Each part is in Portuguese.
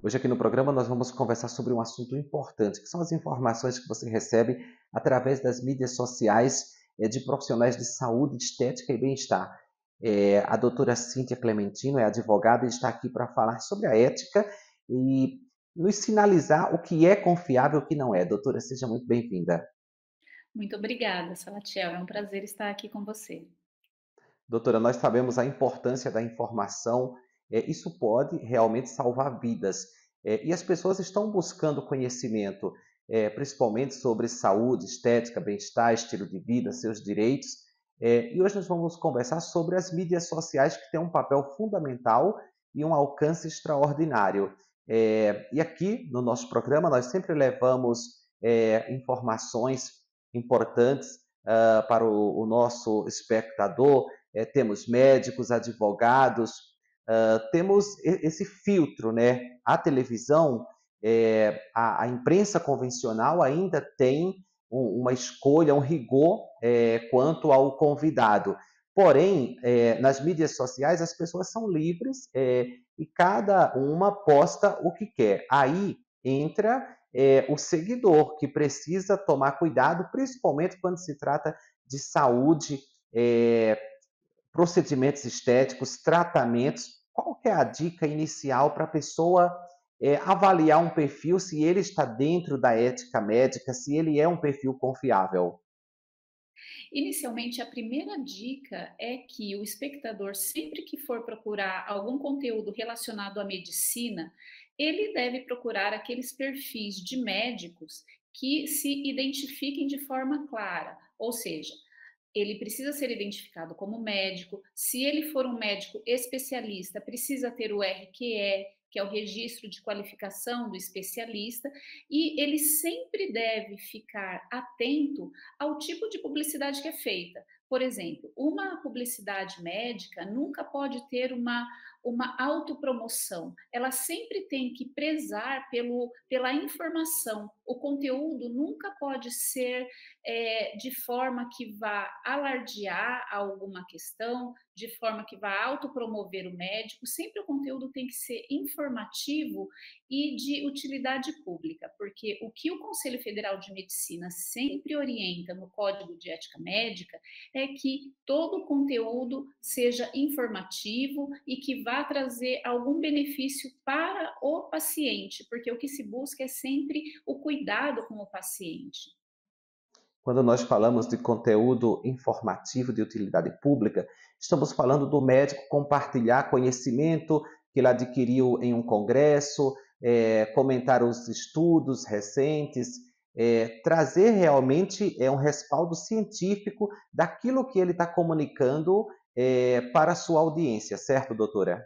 Hoje aqui no programa nós vamos conversar sobre um assunto importante, que são as informações que você recebe através das mídias sociais de profissionais de saúde, estética e bem-estar. A doutora Cíntia Clementino é advogada e está aqui para falar sobre a ética e nos sinalizar o que é confiável e o que não é. Doutora, seja muito bem-vinda. Muito obrigada, Salatiel. É um prazer estar aqui com você. Doutora, nós sabemos a importância da informação, isso pode realmente salvar vidas. E as pessoas estão buscando conhecimento, principalmente sobre saúde, estética, bem-estar, estilo de vida, seus direitos. E hoje nós vamos conversar sobre as mídias sociais que têm um papel fundamental e um alcance extraordinário. E aqui no nosso programa nós sempre levamos informações importantes para o nosso espectador, temos médicos, advogados, temos esse filtro, né? A televisão, a imprensa convencional ainda tem uma escolha, um rigor quanto ao convidado. Porém, nas mídias sociais as pessoas são livres e cada uma posta o que quer. Aí entra o seguidor, que precisa tomar cuidado, principalmente quando se trata de saúde, procedimentos estéticos, tratamentos. Qual que é a dica inicial para a pessoa avaliar um perfil, se ele está dentro da ética médica, se ele é um perfil confiável? Inicialmente, a primeira dica é que o espectador, sempre que for procurar algum conteúdo relacionado à medicina, ele deve procurar aqueles perfis de médicos que se identifiquem de forma clara, ou seja, ele precisa ser identificado como médico. Se ele for um médico especialista, precisa ter o RQE, que é o registro de qualificação do especialista, e ele sempre deve ficar atento ao tipo de publicidade que é feita. Por exemplo, uma publicidade médica nunca pode ter uma autopromoção, ela sempre tem que prezar pela informação. O conteúdo nunca pode ser de forma que vá alardear alguma questão, de forma que vá autopromover o médico. Sempre o conteúdo tem que ser informativo e de utilidade pública, porque o que o Conselho Federal de Medicina sempre orienta no Código de Ética Médica é que todo o conteúdo seja informativo e que vá trazer algum benefício para o paciente, porque o que se busca é sempre o cuidado com o paciente. Quando nós falamos de conteúdo informativo de utilidade pública, estamos falando do médico compartilhar conhecimento que ele adquiriu em um congresso, comentar os estudos recentes, trazer realmente um respaldo científico daquilo que ele está comunicando para a sua audiência, certo, doutora?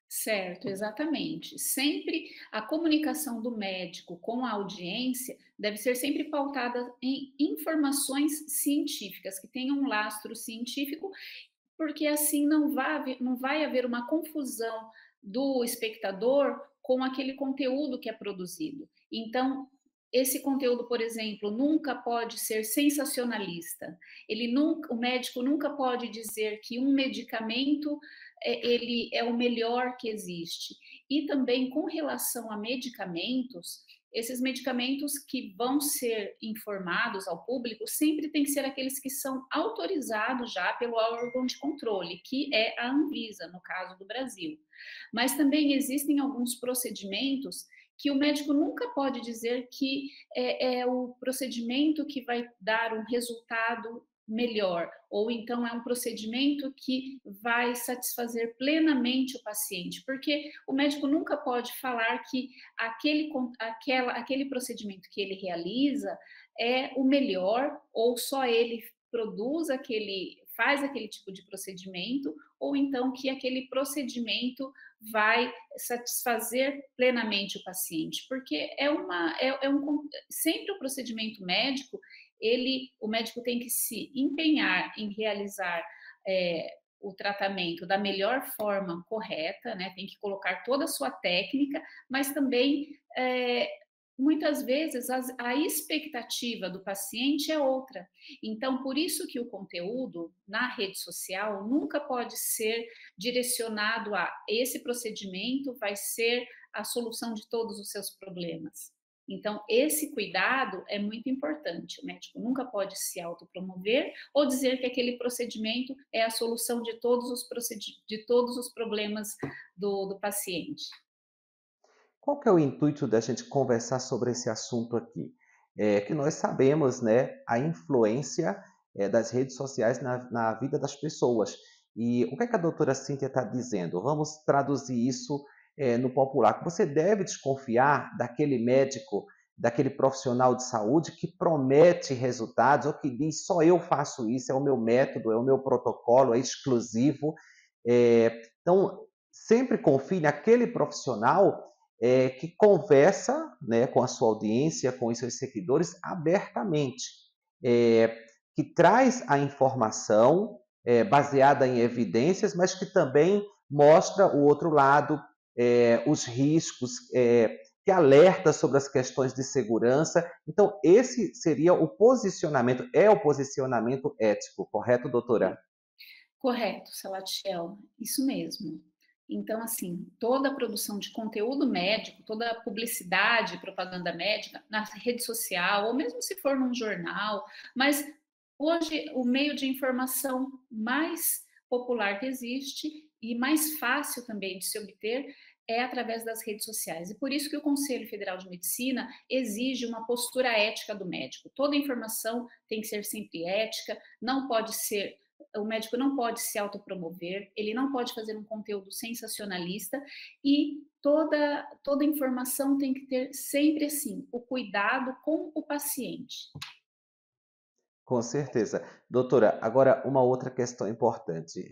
Certo, exatamente. Sempre a comunicação do médico com a audiência deve ser sempre pautada em informações científicas, que tenham um lastro científico, porque assim não vai haver uma confusão do espectador com aquele conteúdo que é produzido. Então, esse conteúdo, por exemplo, nunca pode ser sensacionalista. O médico nunca pode dizer que um medicamento ele é o melhor que existe. E também com relação a medicamentos, esses medicamentos que vão ser informados ao público sempre tem que ser aqueles que são autorizados já pelo órgão de controle, que é a Anvisa, no caso do Brasil. Mas também existem alguns procedimentos que o médico nunca pode dizer que é o procedimento que vai dar um resultado melhor, ou então é um procedimento que vai satisfazer plenamente o paciente, porque o médico nunca pode falar que aquele procedimento que ele realiza é o melhor, ou só ele faz aquele tipo de procedimento, ou então que aquele procedimento vai satisfazer plenamente o paciente, porque sempre o procedimento médico, o médico tem que se empenhar em realizar o tratamento da melhor forma correta, né? Tem que colocar toda a sua técnica, mas também muitas vezes a expectativa do paciente é outra. Então, por isso que o conteúdo na rede social nunca pode ser direcionado a esse procedimento vai ser a solução de todos os seus problemas. Então, esse cuidado é muito importante. O médico nunca pode se autopromover ou dizer que aquele procedimento é a solução de de todos os problemas do paciente. Qual que é o intuito da gente conversar sobre esse assunto aqui? É que nós sabemos, né, a influência das redes sociais na vida das pessoas. E o que é que a doutora Cíntia está dizendo? Vamos traduzir isso no popular. Você deve desconfiar daquele médico, daquele profissional de saúde que promete resultados ou que diz só eu faço isso, é o meu método, é o meu protocolo, é exclusivo. Então, sempre confie naquele profissional que conversa, né, com a sua audiência, com os seus seguidores abertamente, é, que traz a informação baseada em evidências, mas que também mostra o outro lado, os riscos, que alerta sobre as questões de segurança. Então, esse seria o posicionamento, é o posicionamento ético, correto, doutora? Correto, Salatiel, isso mesmo. Então, assim, toda a produção de conteúdo médico, toda a publicidade, propaganda médica, na rede social, ou mesmo se for num jornal, mas hoje o meio de informação mais popular que existe e mais fácil também de se obter é através das redes sociais. E por isso que o Conselho Federal de Medicina exige uma postura ética do médico. Toda informação tem que ser sempre ética, não pode ser o médico não pode se autopromover, ele não pode fazer um conteúdo sensacionalista e toda informação tem que ter sempre assim, o cuidado com o paciente. Com certeza. Doutora, agora uma outra questão importante.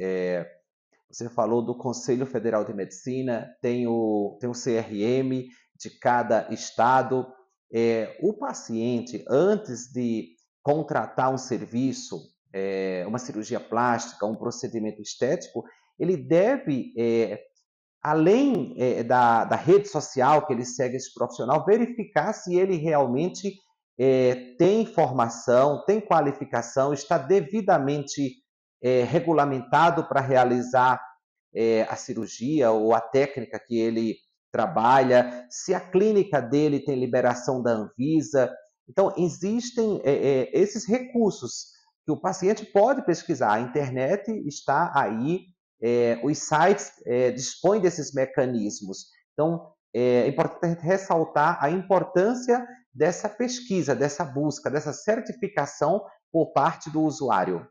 Você falou do Conselho Federal de Medicina, tem o CRM de cada estado. O paciente, antes de contratar um serviço, uma cirurgia plástica, um procedimento estético, ele deve, além da rede social que ele segue esse profissional, verificar se ele realmente tem formação, tem qualificação, está devidamente regulamentado para realizar a cirurgia ou a técnica que ele trabalha, se a clínica dele tem liberação da Anvisa. Então, existem esses recursos que o paciente pode pesquisar. A internet está aí, os sites dispõem desses mecanismos. Então, é importante ressaltar a importância dessa pesquisa, dessa busca, dessa certificação por parte do usuário.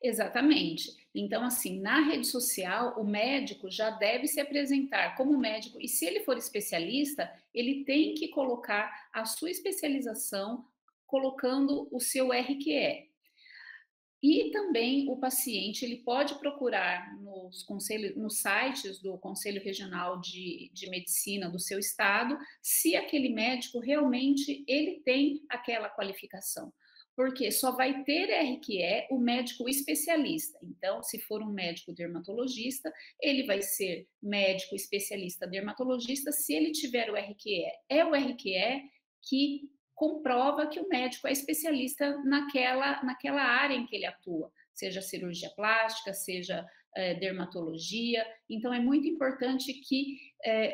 Exatamente. Então, assim, na rede social, o médico já deve se apresentar como médico, e se ele for especialista, ele tem que colocar a sua especialização, colocando o seu RQE. E também o paciente ele pode procurar nos sites do Conselho Regional de Medicina do seu estado, se aquele médico realmente ele tem aquela qualificação. Porque só vai ter RQE o médico especialista. Então, se for um médico dermatologista, ele vai ser médico especialista dermatologista se ele tiver o RQE. É o RQE que comprova que o médico é especialista naquela área em que ele atua, seja cirurgia plástica, seja dermatologia. Então, é muito importante que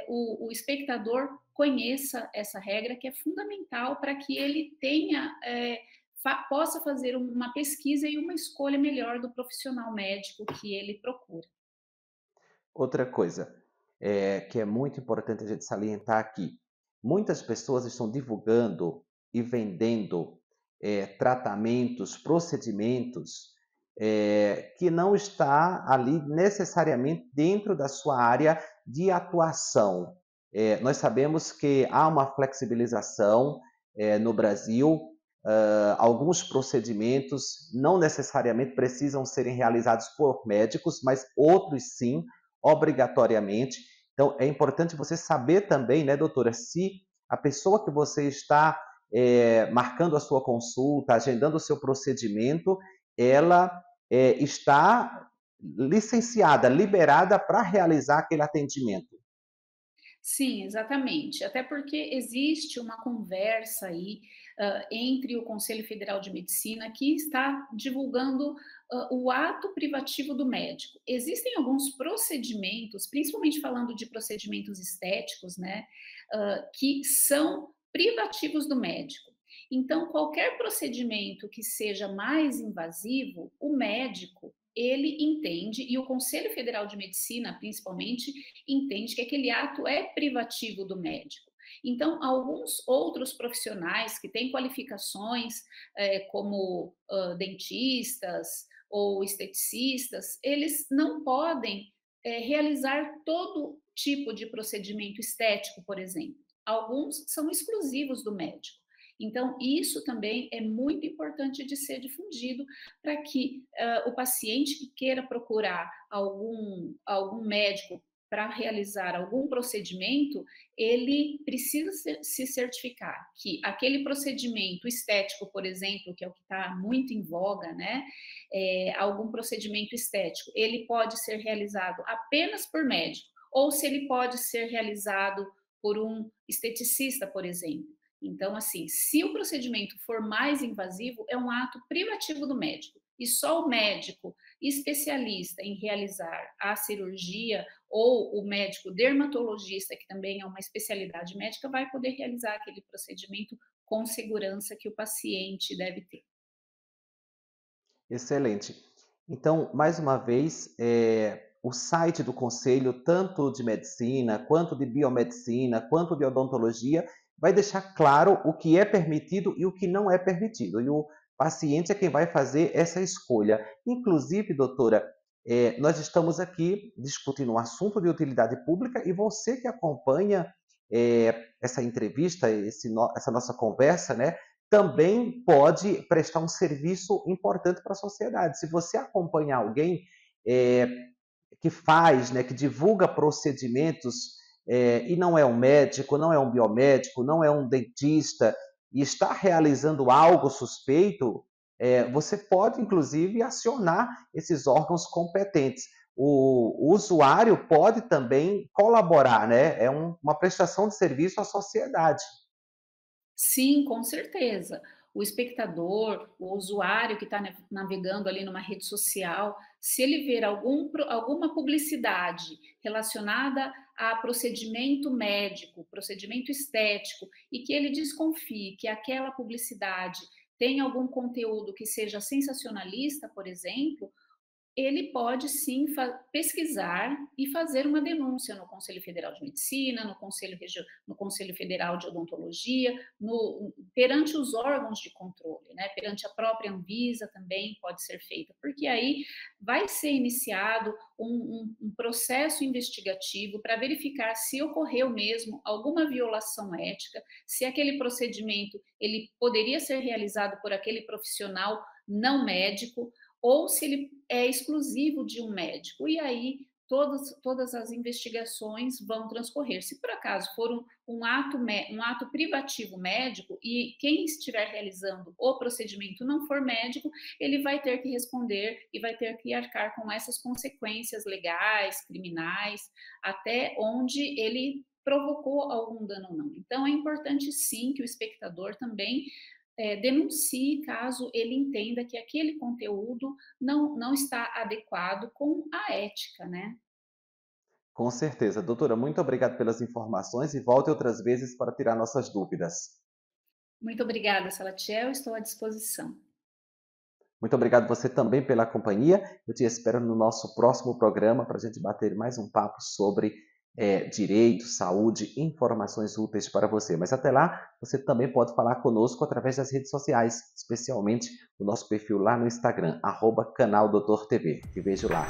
o espectador conheça essa regra, que é fundamental para que ele tenha, possa fazer uma pesquisa e uma escolha melhor do profissional médico que ele procura. Outra coisa que é muito importante a gente salientar aqui: muitas pessoas estão divulgando e vendendo tratamentos, procedimentos que não está ali necessariamente dentro da sua área de atuação. Nós sabemos que há uma flexibilização no Brasil. Alguns procedimentos não necessariamente precisam serem realizados por médicos, mas outros sim, obrigatoriamente. Então, é importante você saber também, né, doutora, se a pessoa que você está marcando a sua consulta, agendando o seu procedimento, ela está licenciada, liberada para realizar aquele atendimento. Sim, exatamente. Até porque existe uma conversa aí entre o Conselho Federal de Medicina, que está divulgando o ato privativo do médico. Existem alguns procedimentos, principalmente falando de procedimentos estéticos, né, que são privativos do médico. Então, qualquer procedimento que seja mais invasivo, o médico ele entende, e o Conselho Federal de Medicina, principalmente, entende que aquele ato é privativo do médico. Então, alguns outros profissionais que têm qualificações, como dentistas ou esteticistas, eles não podem realizar todo tipo de procedimento estético, por exemplo. Alguns são exclusivos do médico. Então, isso também é muito importante de ser difundido para que o paciente que queira procurar algum médico para realizar algum procedimento, ele precisa se certificar que aquele procedimento estético, por exemplo, que é o que está muito em voga, né? Algum procedimento estético, ele pode ser realizado apenas por médico, ou se ele pode ser realizado por um esteticista, por exemplo. Então, assim, se o procedimento for mais invasivo, é um ato privativo do médico. E só o médico especialista em realizar a cirurgia ou o médico dermatologista, que também é uma especialidade médica, vai poder realizar aquele procedimento com segurança que o paciente deve ter. Excelente. Então, mais uma vez, o site do Conselho, tanto de Medicina, quanto de Biomedicina, quanto de Odontologia, vai deixar claro o que é permitido e o que não é permitido. E o paciente é quem vai fazer essa escolha. Inclusive, doutora, nós estamos aqui discutindo um assunto de utilidade pública e você que acompanha essa entrevista, essa nossa conversa, né? Também pode prestar um serviço importante para a sociedade. Se você acompanhar alguém é, que faz, né, que divulga procedimentos e não é um médico, não é um biomédico, não é um dentista e está realizando algo suspeito, você pode, inclusive, acionar esses órgãos competentes. O usuário pode também colaborar, né? É uma prestação de serviço à sociedade. Sim, com certeza. O espectador, o usuário que está navegando ali numa rede social, se ele ver alguma publicidade relacionada a procedimento médico, procedimento estético, e que ele desconfie que aquela publicidade tem algum conteúdo que seja sensacionalista, por exemplo, ele pode sim pesquisar e fazer uma denúncia no Conselho Federal de Medicina, no Conselho Federal de Odontologia, perante os órgãos de controle, né? Perante a própria Anvisa também pode ser feita, porque aí vai ser iniciado um processo investigativo para verificar se ocorreu mesmo alguma violação ética, se aquele procedimento ele poderia ser realizado por aquele profissional não médico, ou se ele é exclusivo de um médico. E aí todas as investigações vão transcorrer. Se por acaso for um ato privativo médico e quem estiver realizando o procedimento não for médico, ele vai ter que responder e vai ter que arcar com essas consequências legais, criminais, até onde ele provocou algum dano ou não. Então, é importante sim que o espectador também denuncie caso ele entenda que aquele conteúdo não está adequado com a ética, né? Com certeza. Doutora, muito obrigado pelas informações e volte outras vezes para tirar nossas dúvidas. Muito obrigada, Salatiel, estou à disposição. Muito obrigado você também pela companhia. Eu te espero no nosso próximo programa para a gente bater mais um papo sobre direito, saúde, informações úteis para você. Mas até lá, você também pode falar conosco através das redes sociais, especialmente o nosso perfil lá no Instagram, @canal Doutor TV. Te vejo lá.